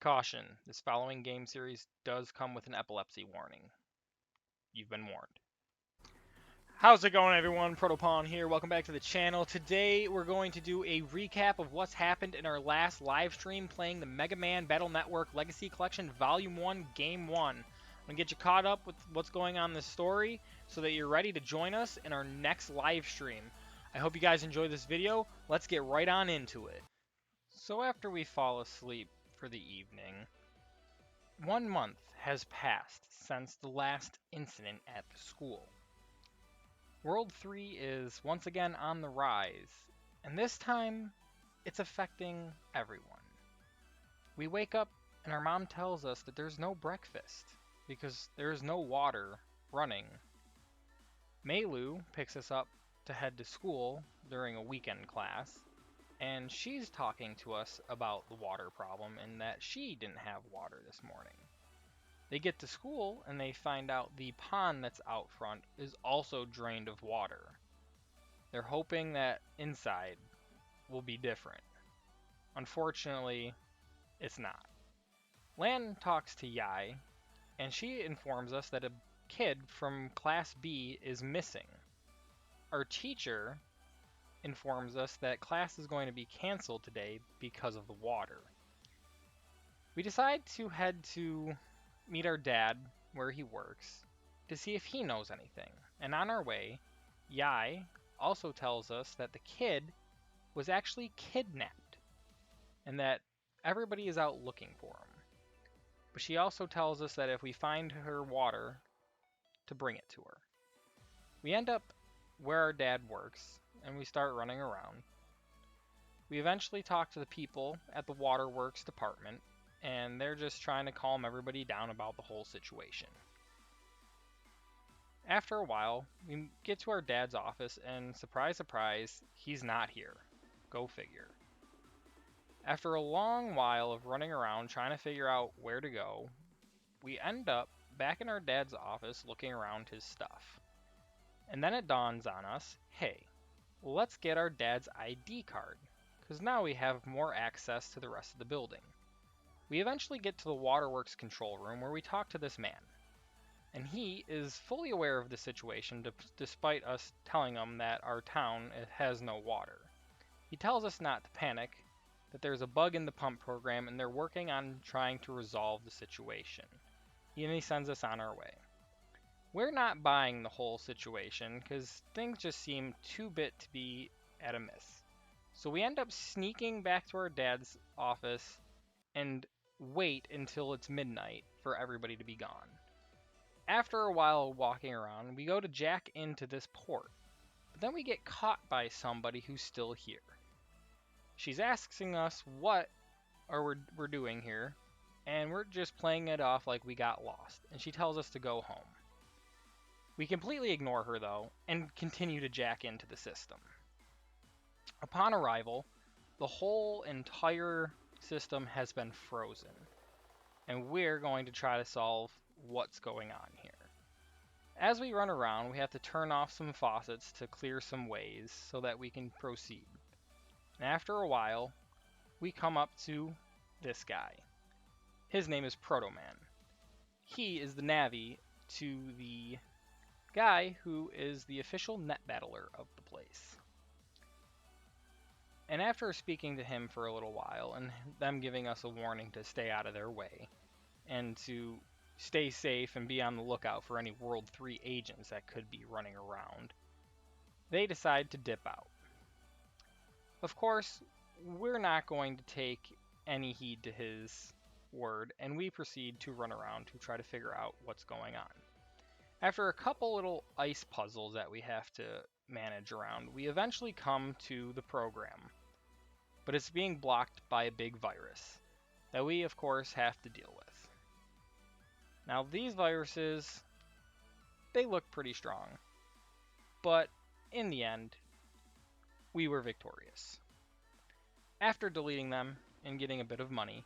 Caution, this following game series does come with an epilepsy warning. You've been warned. How's it going, everyone? Protopon here. Welcome back to the channel. Today we're going to do a recap of what's happened in our last live stream playing the Mega Man Battle Network Legacy Collection Volume 1 Game 1. I'm going to get you caught up with what's going on in this story so that you're ready to join us in our next live stream. I hope you guys enjoy this video. Let's get right on into it. So after we fall asleep for the evening, 1 month has passed since the last incident at the school. World 3 is once again on the rise, and this time it's affecting everyone. We wake up and our mom tells us that there's no breakfast because there's no water running. Meilu picks us up to head to school during a weekend class, and she's talking to us about the water problem and that she didn't have water this morning. They get to school and they find out the pond that's out front is also drained of water. They're hoping that inside will be different. Unfortunately, it's not. Lan talks to Yai, and she informs us that a kid from Class B is missing. Our teacher informs us that class is going to be canceled today because of the water. We decide to head to meet our dad where he works to see if he knows anything. And on our way, Yai also tells us that the kid was actually kidnapped and that everybody is out looking for him. But she also tells us that if we find her water, to bring it to her. We end up where our dad works and we start running around. We eventually talk to the people at the waterworks department, and they're just trying to calm everybody down about the whole situation. After a while, we get to our dad's office, and surprise, surprise, he's not here. Go figure. After a long while of running around trying to figure out where to go, we end up back in our dad's office looking around his stuff. And then it dawns on us, hey, let's get our dad's ID card, because now we have more access to the rest of the building. We eventually get to the waterworks control room where we talk to this man. And he is fully aware of the situation despite us telling him that our town has no water. He tells us not to panic, that there's a bug in the pump program and they're working on trying to resolve the situation. And he sends us on our way. We're not buying the whole situation because things just seem too bit to be at a miss. So we end up sneaking back to our dad's office and wait until it's midnight for everybody to be gone. After a while walking around, we go to jack into this port, but then we get caught by somebody who's still here. She's asking us what we're doing here, and we're just playing it off like we got lost, and she tells us to go home. We completely ignore her though, and continue to jack into the system. Upon arrival, the whole entire system has been frozen, and we're going to try to solve what's going on here. As we run around, we have to turn off some faucets to clear some ways so that we can proceed. And after a while, we come up to this guy. His name is Proto-Man. He is the Navi to the guy who is the official net battler of the place. And after speaking to him for a little while, and them giving us a warning to stay out of their way, and to stay safe and be on the lookout for any World 3 agents that could be running around, they decide to dip out. Of course, we're not going to take any heed to his word, and we proceed to run around to try to figure out what's going on. After a couple little ice puzzles that we have to manage around, we eventually come to the program, but it's being blocked by a big virus that we, of course, have to deal with. Now, these viruses, they look pretty strong, but in the end, we were victorious. After deleting them and getting a bit of money,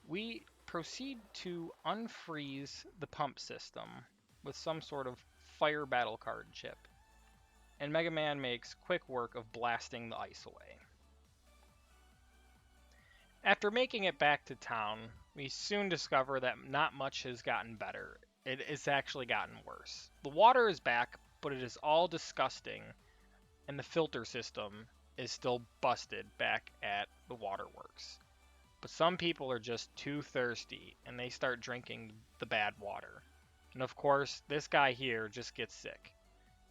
we proceed to unfreeze the pump system with some sort of fire battle card chip, and Mega Man makes quick work of blasting the ice away. After making it back to town, we soon discover that not much has gotten better. It's actually gotten worse. The water is back, but it is all disgusting, and the filter system is still busted back at the waterworks. But some people are just too thirsty, and they start drinking the bad water. And of course, this guy here just gets sick.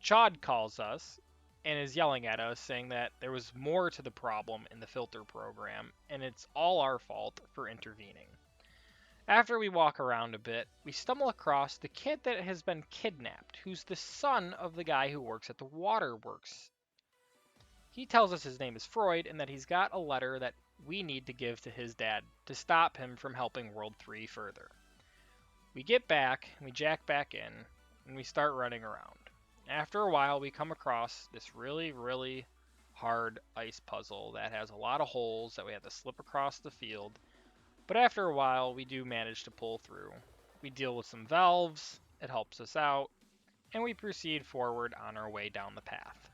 Chod calls us and is yelling at us, saying that there was more to the problem in the filter program, and it's all our fault for intervening. After we walk around a bit, we stumble across the kid that has been kidnapped, who's the son of the guy who works at the waterworks. He tells us his name is Freud and that he's got a letter that we need to give to his dad to stop him from helping World 3 further. We get back, we jack back in, and we start running around. After a while, we come across this really hard ice puzzle that has a lot of holes that we have to slip across the field. But after a while, we do manage to pull through. We deal with some valves, it helps us out, and we proceed forward on our way down the path.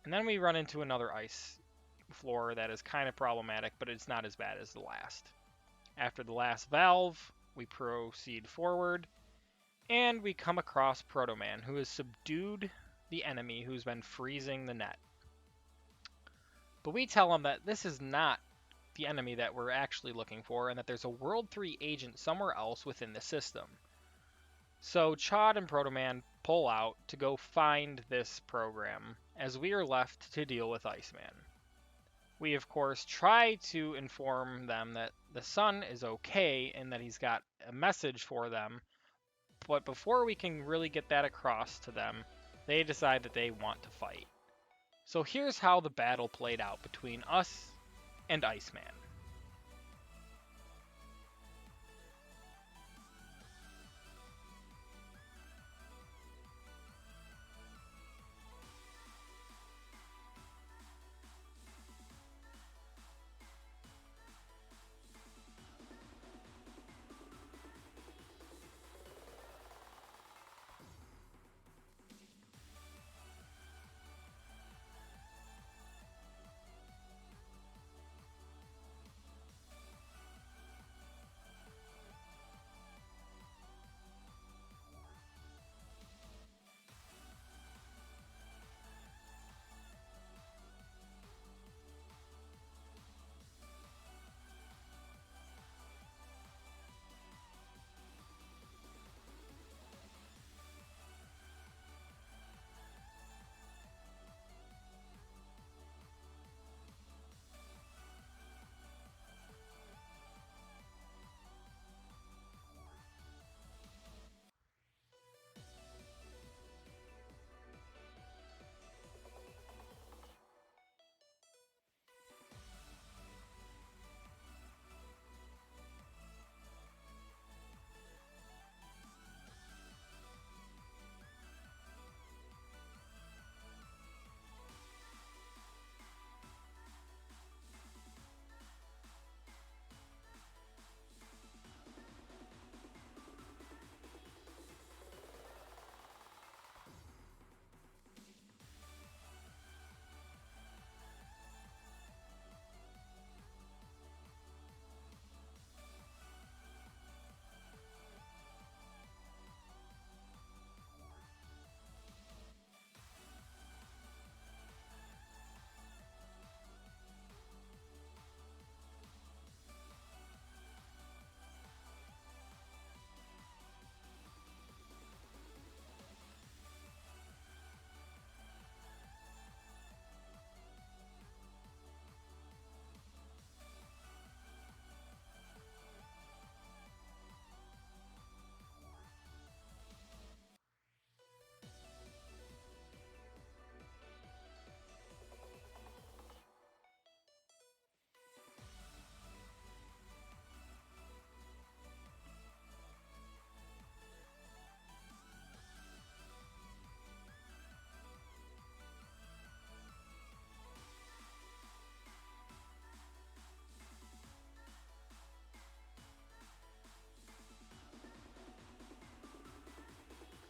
And then we run into another ice floor that is kind of problematic, but it's not as bad as the last. After the last valve, we proceed forward, and we come across Proto Man, who has subdued the enemy who's been freezing the net. But we tell him that this is not the enemy that we're actually looking for, and that there's a World 3 agent somewhere else within the system. So Chod and Proto Man pull out to go find this program, as we are left to deal with Iceman. We, of course, try to inform them that the son is okay and that he's got a message for them, but before we can really get that across to them, they decide that they want to fight. So here's how the battle played out between us and Iceman.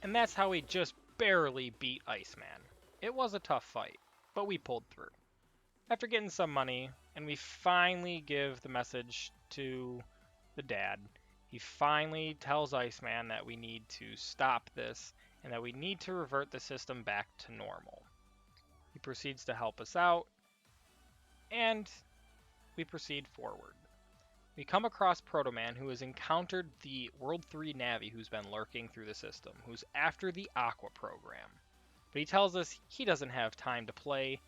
And that's how we just barely beat Iceman. It was a tough fight, but we pulled through. After getting some money, And we finally give the message to the dad. He finally tells Iceman that we need to stop this and that we need to revert the system back to normal. He proceeds to help us out, and we proceed forward. We come across Proto-Man, who has encountered the World 3 Navi who's been lurking through the system, who's after the Aqua program. But he tells us he doesn't have time to play,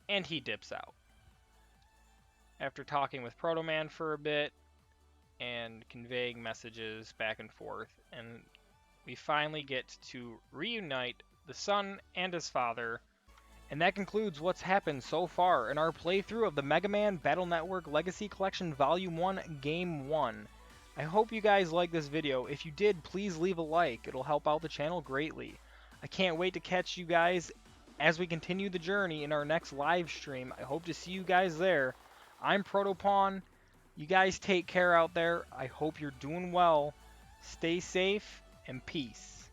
and he dips out. After talking with Proto-Man for a bit, and conveying messages back and forth, and we finally get to reunite the son and his father. And that concludes what's happened so far in our playthrough of the Mega Man Battle Network Legacy Collection Volume 1 Game 1. I hope you guys liked this video. If you did, please leave a like. It'll help out the channel greatly. I can't wait to catch you guys as we continue the journey in our next live stream. I hope to see you guys there. I'm Protopawn. You guys take care out there. I hope you're doing well. Stay safe and peace.